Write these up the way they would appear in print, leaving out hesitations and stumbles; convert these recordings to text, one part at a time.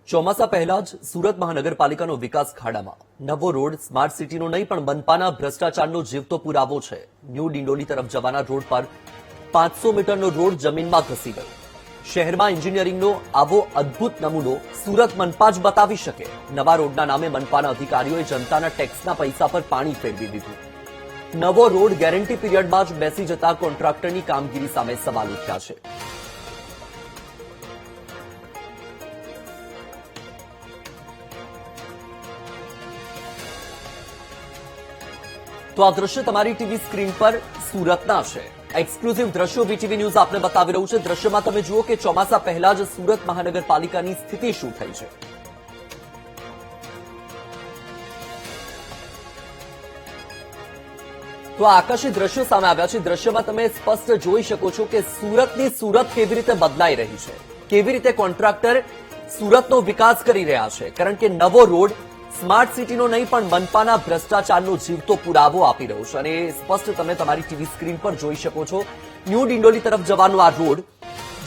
ચોમાસા પહેલા જ સુરત મહાનગરપાલિકાનો વિકાસ ખાડામાં નવો રોડ સ્માર્ટ સિટીનો નહીં પણ મનપાના ભ્રષ્ટાચારનો જીવતો પુરાવો છે। ન્યૂ ડિંડોલી તરફ જવાના રોડ પર 500 મીટરનો રોડ જમીનમાં ઘસી ગયો। શહેરમાં એન્જિનિયરિંગનો આવો અદ્ભુત નમૂનો સુરત મનપા જ બતાવી શકે। નવા રોડના નામે મનપાના અધિકારીઓએ જનતાના ટેક્સના પૈસા પર પાણી ફેરવી દીધું। નવો રોડ ગેરંટી પીરિયડમાં જ બેસી જતા કોન્ટ્રાક્ટરની કામગીરી સામે સવાલ ઉઠ્યા છે। તો આ દ્રશ્ય તમારી ટીવી સ્ક્રીન પર સુરતના છે। એક્સક્લુઝિવ દ્રશ્યો વીટીવી ન્યૂઝ આપને બતાવી રહ્યું છે। દ્રશ્યમાં તમે જુઓ કે ચોમાસા પહેલા જ સુરત મહાનગરપાલિકાની સ્થિતિ શું થઈ છે। તો આ આકાશી દ્રશ્યો સામે આવ્યા છે। દ્રશ્યમાં તમે સ્પષ્ટ જોઈ શકો છો કે સુરતની સુરત કેવી રીતે બદલાઈ રહી છે, કેવી રીતે કોન્ટ્રાક્ટર સુરતનો વિકાસ કરી રહ્યા છે, કારણ કે નવો રોડ સ્માર્ટ સિટીનો નહીં પણ મનપાના ભ્રષ્ટાચારનો જીવતો પુરાવો આપી રહ્યો છે। અને સ્પષ્ટ તમે તમારી ટીવી સ્ક્રીન પર જોઈ શકો છો ન્યૂ ડિંડોલી તરફ જવાનો આ રોડ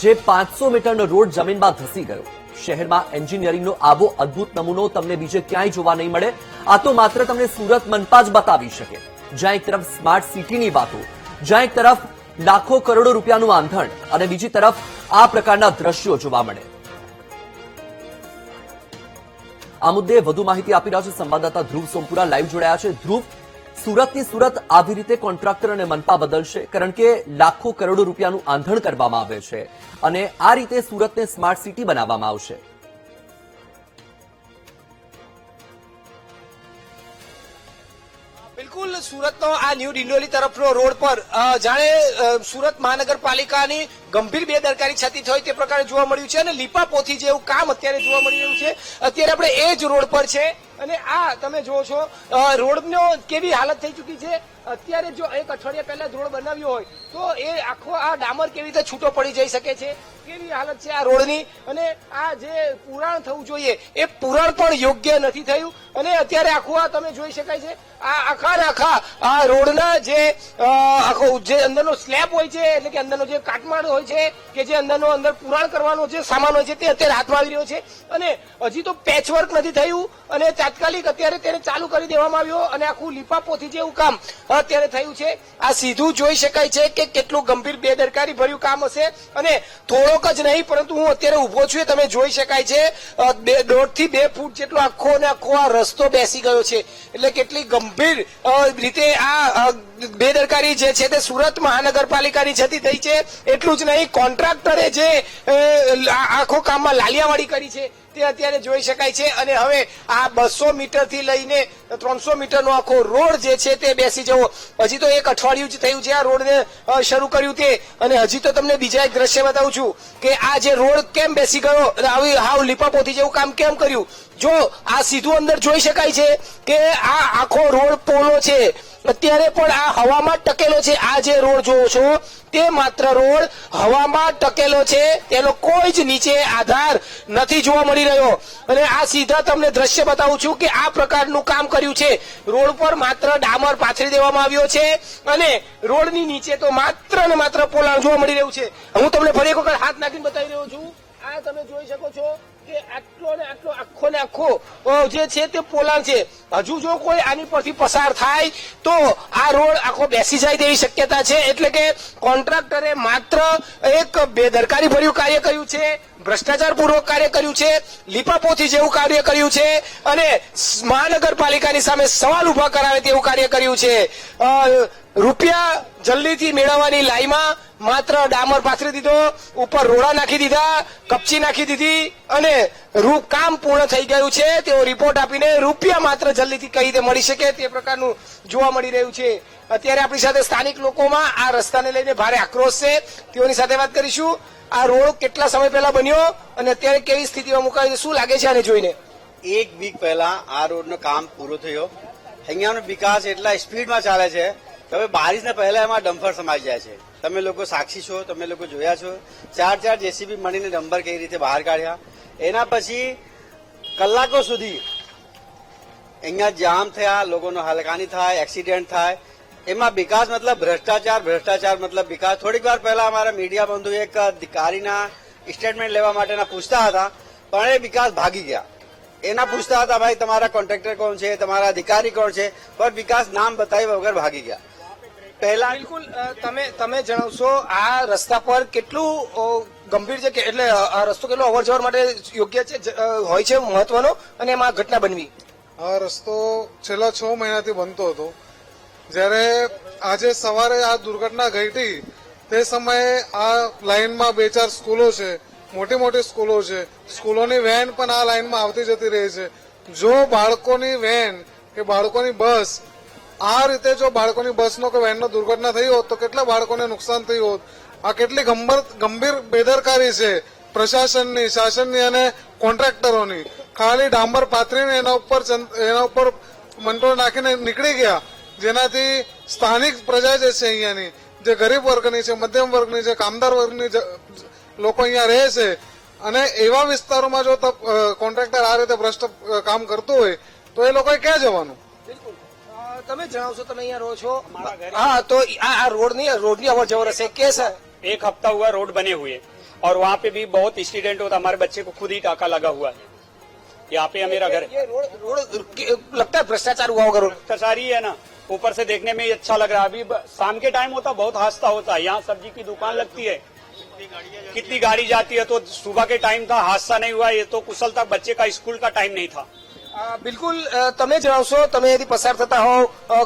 જે 500 મીટરનો રોડ જમીનમાં ધસી ગયો। શહેરમાં એન્જિનિયરિંગનો આવો અદ્ભુત નમૂનો તમને બીજે ક્યાંય જોવા નહીં મળે। આ તો માત્ર તમને સુરત મનપા જ બતાવી શકે। જ્યાં એક તરફ સ્માર્ટ સિટીની વાતો, જ્યાં એક તરફ લાખો કરોડો રૂપિયાનું આંધણ અને બીજી તરફ આ પ્રકારના દ્રશ્યો જોવા મળે। આ મુદ્દે વધુ માહિતી આપી રહ્યા છે સંવાદદાતા ધ્રુવ સોમપુરા લાઈવ જોડાયા છે। ધ્રુવ, સુરતની સુરત આવી રીતે કોન્ટ્રાક્ટર અને મનપા બદલશે, કારણ કે લાખો કરોડો રૂપિયાનું આંધણ કરવામાં આવે છે અને આ રીતે સુરતને સ્માર્ટ સિટી બનાવવામાં આવશે। બિલકુલ, સુરતનો આ ન્યૂ ડિંડોલી તરફનો રોડ પર જાણે સુરત મહાનગરપાલિકાની ગંભીર બેદરકારી છતી હોય તે પ્રકારે જોવા મળ્યું છે અને લીપાપોથી જેવું કામ અત્યારે જોવા મળી રહ્યું છે। અત્યારે આપણે એ જ રોડ પર છે અને આ તમે જુઓ છો રોડનો કેવી હાલત થઈ ચૂકી છે। અત્યારે જો એક અઠવાડિયા પહેલા જ રોડ બનાવ્યો હોય તો એ આખો આ ડામર કેવી રીતે છૂટો પડી જઈ શકે છે, કેવી હાલત છે આ રોડની। અને આ જે પુરાણ થવું જોઈએ એ પુરાણ પણ યોગ્ય નથી થયું અને અત્યારે આખું આ તમે જોઈ શકાય છે આ આખા આ રોડના જે આખો જે અંદરનો સ્લેબ હોય છે, એટલે કે અંદરનો જે કાટમાળ હોય છે કે જે અંદર પુરાણ કરવાનો જે સામાન હોય છે તે અત્યારે હાથમાં આવી રહ્યો છે અને હજી તો પેચવર્ક નથી થયું અને તાત્કાલિક અત્યારે તેને ચાલુ કરી દેવામાં આવ્યો અને આખું લીપાપોથી જેવું કામ અત્યારે થયું છે। આ સીધું જોઈ શકાય છે કે કેટલું ગંભીર બેદરકારી ભર્યું કામ હશે અને થોડોક જ નહીં પરંતુ હું અત્યારે ઉભો છું તમે જોઈ શકાય છે 1.5 થી 2 ફૂટ જેટલો આખો ને આખો આ રસ્તો બેસી ગયો છે। એટલે કેટલી ગંભીર રીતે આ બેદરકારી જે છે તે સુરત મહાનગરપાલિકાની છતી થઈ છે। એટલું જ નહીં, કોન્ટ્રાક્ટરે જે આખો કામમાં લાલિયાવાડી કરી છે તે અત્યારે જોઈ શકાય છે અને હવે આ 200 મીટર થી લઈને 300 મીટરનો આખો રોડ જે છે તે બેસી જવો। હજી તો એક અઠવાડિયું જ થયું છે આ રોડને શરૂ કર્યું તે અને હજી તો તમને બીજા એક દ્રશ્ય બતાવું છું કે આ જે રોડ કેમ બેસી ગયો, આવી હાવ લીપાપોથી જેવું કામ કેમ કર્યું। જો આ સીધું અંદર જોઈ શકાય છે કે આ આખો રોડ પોલો છે, અત્યારે પણ આ હવામાં ટકેલો છે। આ જે રોડ જોવો છો તે માત્ર રોડ હવામાં ટકેલો છે, તેનો કોઈ જ નીચે આધાર નથી જોવા મળી રહ્યો। અને આ સીધા તમને દ્રશ્ય બતાવું છું કે આ પ્રકારનું કામ કર્યું છે। રોડ પર માત્ર ડામર પાથરી દેવામાં આવ્યો છે અને રોડની નીચે તો માત્ર ને માત્ર પોલાણ જોવા મળી રહ્યું છે। હું તમને ફરી એક વખત હાથ નાખીને બતાવી રહ્યો છું। આ તમે જોઈ શકો છો કે આટલો ને આટલો આખો ને આખો જે છે તે પોલાણ છે। હજુ જો કોઈ આની પરથી પસાર થાય તો આ રોડ આખો બેસી જાય તેવી શક્યતા છે। એટલે કે કોન્ટ્રાક્ટરે માત્ર એક બેદરકારી ભર્યું કાર્ય કર્યું છે, ભ્રષ્ટાચાર પૂર્વક કાર્ય કર્યું છે, લીપાપોથી જેવું કાર્ય કર્યું છે અને મહાનગરપાલિકાની સામે સવાલ ઉભા કરાવે તેવું કાર્ય કર્યું છે। રૂપિયા જલ્દીથી મેળવવાની લાઈમાં માત્ર ડામર પાથરી દીધો, ઉપર રોડા નાખી દીધા, કપચી નાખી દીધી અને કામ પૂર્ણ થઈ ગયું છે તેવો રિપોર્ટ આપીને રૂપિયા માત્ર જલ્દીથી કઈ રીતે મળી શકે તે પ્રકારનું જોવા મળી રહ્યું છે। અત્યારે આપણી સાથે સ્થાનિક લોકોમાં આ રસ્તાને લઈને ભારે આક્રોશ છે, તેઓની સાથે વાત કરીશું। આ રોડ કેટલા સમય પહેલા બન્યો અને અત્યારે કેવી સ્થિતિમાં મુકાયો, શું લાગે છે આને જોઈને? 1 વીક પહેલા આ રોડનો કામ પૂરો થયો। અહીંયાનો વિકાસ એટલા સ્પીડમાં ચાલે છે કે હવે બારિશના પહેલા એમાં ડમ્પર સમાઈ જાય છે। તમે લોકો સાક્ષી છો, તમે લોકો જોયા છો 4 જેસીબી મળીને ડમ્પર કઈ રીતે બહાર કાઢ્યા। એના પછી કલાકો સુધી અહીંયા જામ થયા, લોકોનો હલકાની થાય, એક્સિડન્ટ થાય। એમાં વિકાસ મતલબ ભ્રષ્ટાચાર, ભ્રષ્ટાચાર મતલબ વિકાસ। થોડીક વાર પહેલા અમારા મીડિયા બંધુ એક અધિકારીના સ્ટેટમેન્ટ લેવા માટેના પૂછતા હતા પણ એ વિકાસ ભાગી ગયા. એના પૂછતા હતા ભાઈ તમારા કોન્ટ્રાક્ટર કોણ છે, તમારા અધિકારી કોણ છે, પણ વિકાસ નામ બતાવ્યા વગર ભાગી ગયા. પહેલા બિલકુલ તમે જણાવશો આ રસ્તા પર કેટલું ગંભીર છે કે એટલે આ રસ્તો કેટલો અવર જવર માટે યોગ્ય છે હોય છે મહત્વનો અને એમાં ઘટના બનવી? આ રસ્તો છેલ્લા 6 મહિનાથી બનતો હતો. જ્યારે આજે સવારે આ દુર્ઘટના ઘટી તે સમયે આ લાઇનમાં 2-4 સ્કૂલો છે, મોટી મોટી સ્કૂલો છે. સ્કૂલોની વેન પણ આ લાઇનમાં આવતી જતી રહી છે. જો બાળકોની વેન કે બાળકોની બસ આ રીતે જો બાળકોની બસનો કે વેનનો દુર્ઘટના થઈ હોત તો કેટલા બાળકોને નુકસાન થયું હોત. આ કેટલી ગંભીર બેદરકારી છે પ્રશાસનની, શાસનની અને કોન્ટ્રાક્ટરોની. ખાલી ડાંબર પાથરીને એના ઉપર મંટોળ નાખીને નીકળી ગયા, જેનાથી સ્થાનિક પ્રજા જે છે અહીંયાની, જે ગરીબ વર્ગની છે, મધ્યમ વર્ગની છે, કામદાર વર્ગની લોકો અહીંયા રહે છે. અને એવા વિસ્તારોમાં જો કોન્ટ્રાક્ટર આ રીતે ભ્રષ્ટ કામ કરતું હોય તો એ લોકોએ ક્યાં જવાનું? તમે જણાવશો, તમે અહીંયા રહો છો? હા, તો આ રોડની અવર જવર હશે કે સર? एक हफ्ता हुआ रोड बने हुए और वहाँ पे भी बहुत एक्सीडेंट होता. हमारे बच्चे को खुद ही टाका लगा हुआ है. यहाँ पे मेरा घर है. ये रोड लगता है भ्रष्टाचार हुआ होगा. रोड भ्रष्टाचारी है ना, ऊपर से देखने में ही अच्छा लग रहा है. अभी शाम के टाइम होता बहुत हादसा होता है. यहाँ सब्जी की दुकान लगती है, कितनी गाड़ी जाती है. तो सुबह के टाइम था, हादसा नहीं हुआ. ये तो कुशल था, बच्चे का स्कूल का टाइम नहीं था. બિલકુલ તમે જણાવશો, તમે એથી પસાર થતા હોવ,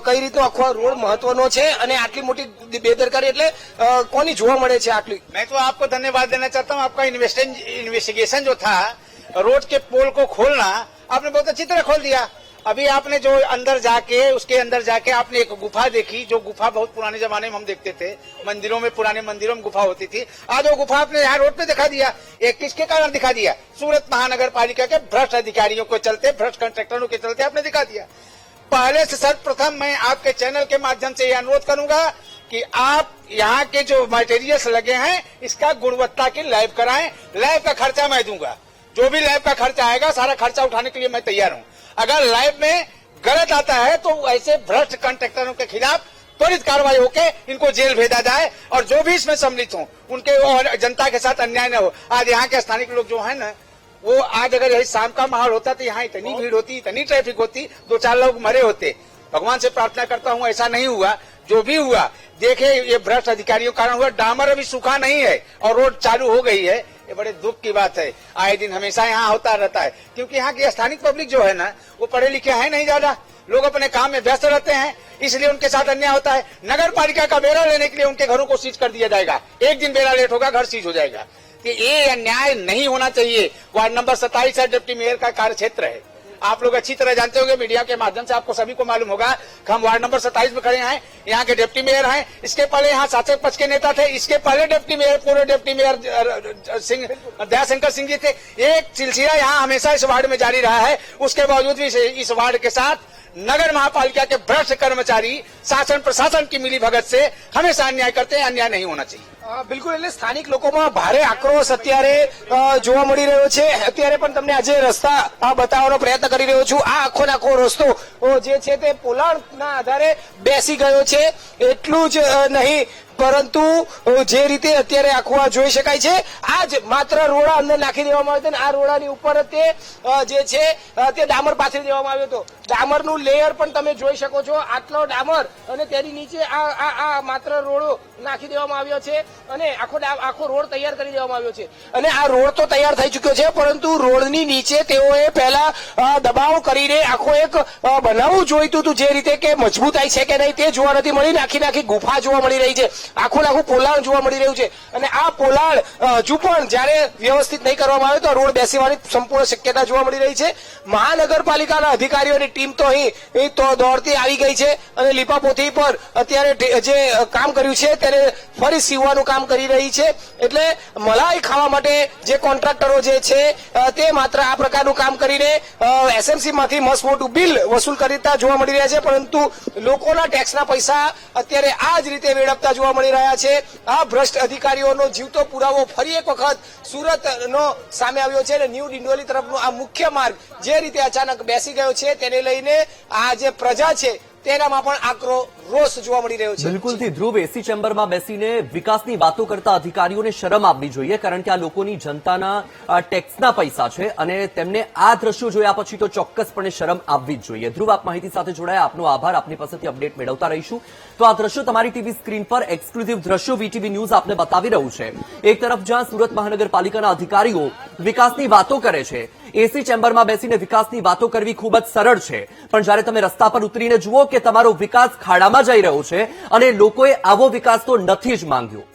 કઈ રીતનો આખો રોડ મહત્વનો છે અને આટલી મોટી બેદરકારી એટલે કોની જોવા મળે છે આટલી? मैं तो आपको धन्यवाद देना चाहता हूँ. आपका इन्वेस्टिगेशन जो था रोड के पोल को खोलना, आपने बहुत अच्छी तरह खोल दिया. अभी आपने जो उसके अंदर जाके आपने एक गुफा देखी, जो गुफा बहुत पुराने जमाने में हम देखते थे मंदिरों में, पुराने मंदिरों में गुफा होती थी. आज वो गुफा आपने यहाँ रोड पे दिखा दिया. ये किसके कारण दिखा दिया? सूरत महानगर पालिका के भ्रष्ट अधिकारियों को चलते, भ्रष्ट कॉन्ट्रैक्टरों के चलते आपने दिखा दिया. पहले से सर्वप्रथम मैं आपके चैनल के माध्यम से यह अनुरोध करूंगा कि आप यहाँ के जो मटेरियल्स लगे हैं इसका गुणवत्ता की लैब कराएं. लैब का खर्चा मैं दूंगा. जो भी लैब का खर्चा आएगा सारा खर्चा उठाने के लिए मैं तैयार हूँ. अगर लैब में गलत आता है तो ऐसे भ्रष्ट कॉन्ट्रैक्टरों के खिलाफ त्वरित कार्रवाई होके इनको जेल भेजा जाए और जो भी इसमें सम्मिलित हो उनके और जनता के साथ अन्याय न हो. आज यहाँ के स्थानिक लोग जो है ना, वो आज अगर यही शाम का माहौल होता तो यहाँ इतनी भीड़ होती, इतनी ट्रैफिक होती, 2-4 लोग मरे होते. भगवान से प्रार्थना करता हूँ ऐसा नहीं हुआ. जो भी हुआ देखे ये भ्रष्ट अधिकारियों के कारण हुआ. डामर अभी सूखा नहीं है और रोड चालू हो गई है. ये बड़े दुख की बात है. आए दिन हमेशा यहाँ होता रहता है क्योंकि यहाँ की स्थानिक पब्लिक जो है ना, वो पढ़े लिखे है नहीं ज्यादा. लोग अपने काम में व्यस्त रहते हैं, इसलिए उनके साथ अन्याय होता है. नगर पालिका का बेरा लेने के लिए उनके घरों को सीज कर दिया जाएगा. एक दिन बेरा लेट होगा, घर सीज हो जाएगा. ये अन्याय नहीं होना चाहिए. वार्ड नंबर 27 है, डिप्टी मेयर का कार्य क्षेत्र है. आप लोग अच्छी तरह जानते होंगे, मीडिया के माध्यम से आपको सभी को मालूम होगा कि हम वार्ड नंबर 27 में खड़े हैं. यहाँ के डिप्टी मेयर हैं. इसके पहले यहाँ शासक पक्ष के नेता थे. इसके पहले डिप्टी मेयर, पूर्व डिप्टी मेयर दयाशंकर सिंह जी थे. एक सिलसिला यहाँ हमेशा इस वार्ड में जारी रहा है. उसके बावजूद भी इस वार्ड के साथ नगर महापालिका के भ्रष्ट कर्मचारी शासन प्रशासन की मिली भगत से हमेशा अन्याय करते हैं. अन्याय नहीं होना चाहिए. બિલકુલ, એટલે સ્થાનિક લોકોમાં ભારે આક્રોશ અત્યારે જોવા મળી રહ્યો છે. અત્યારે પણ તમને આજે રસ્તા બતાવવાનો પ્રયત્ન કરી રહ્યો છું. આ આખો રસ્તો જે છે તે પોલાણના આધારે બેસી ગયો છે. એટલું જ નહીં પરંતુ જે રીતે અત્યારે આખું આ જોઈ શકાય છે, આ જ માત્ર રોડા અંદર નાખી દેવામાં આવ્યો હતો અને આ રોડાની ઉપર તે જે છે તે ડામર પાથરી દેવામાં આવ્યો હતો. ડામરનું લેયર પણ તમે જોઈ શકો છો. આટલો ડામર અને તેની નીચે આ માત્ર રોડો નાખી દેવામાં આવ્યો છે અને આખો રોડ તૈયાર કરી દેવામાં આવ્યો છે. અને આ રોડ તો તૈયાર થઈ ચુક્યો છે પરંતુ રોડની નીચે તેઓએ પહેલા દબાવ કરીને આખો એક બનાવવું જોઈતું હતું, જે રીતે કે મજબૂતાઈ છે કે નહીં તે જોવા નથી મળી. નાખી ગુફા જોવા મળી રહી છે. આખું પોલાણ જોવા મળી રહ્યું છે અને આ પોલાણ હજુ પણ જયારે વ્યવસ્થિત નહીં કરવામાં આવે તો રોડ બેસીવાની સંપૂર્ણ શક્યતા જોવા મળી રહી છે. મહાનગરપાલિકાના અધિકારીઓની ટીમ તો અહીં તો દોડતી આવી ગઈ છે અને લીપાપોથી પર અત્યારે જે કામ કર્યું છે તેને ફરી સીવવાનું કામ કરી રહી છે. એટલે મલાઈ ખાવા માટે જે કોન્ટ્રાક્ટરો જે છે તે માત્ર આ પ્રકારનું કામ કરીને એસએમસી માંથી મસ્ત મોટું બિલ વસૂલ કરતા જોવા મળી રહ્યા છે, પરંતુ લોકોના ટેક્સના પૈસા અત્યારે આ જ રીતે વેડફતા જોવા મળી રહ્યા છે. આ ભ્રષ્ટ અધિકારીઓનો જીવતો પુરાવો ફરી એક વખત સુરતનો સામે આવ્યો છે અને ન્યૂ ડિંડોલી તરફનો આ મુખ્ય માર્ગ જે રીતે અચાનક બેસી ગયો છે તેને લઈને આ જે પ્રજા છે તેનામાં પણ આક્રોશ રોષ જોવા મળી રહ્યો છે. બિલકુલથી ધ્રુવ, એસી ચેમ્બરમાં બેસીને વિકાસની વાતો કરતા અધિકારીઓને શરમ આવવી જોઈએ, કારણ કે આ લોકોની જનતાના ટેક્સના પૈસા છે અને તેમને આ દ્રશ્યો જોયા પછી તો ચોક્કસપણે શરમ આવવી જ જોઈએ. ધ્રુવ, આપ માહિતી સાથે જોડાયા, આપનો આભાર. આપની પાસેથી અપડેટ મેળવતા રહીશું. તો આ દ્રશ્યો તમારી ટીવી સ્ક્રીન પર એક્સક્લુઝિવ દ્રશ્યો વીટીવી ન્યૂઝ આપને બતાવી રહ્યું છે. એક તરફ જ્યાં સુરત મહાનગરપાલિકાના અધિકારીઓ વિકાસની વાતો કરે છે, એસી ચેમ્બરમાં બેસીને વિકાસની વાતો કરવી ખૂબ જ સરળ છે, પણ જ્યારે તમે રસ્તા પર ઉતરીને જુઓ કે તમારો વિકાસ ખાડામાં જઈ રહ્યો છે અને લોકોએ આવો વિકાસ તો નથી જ માંગ્યો.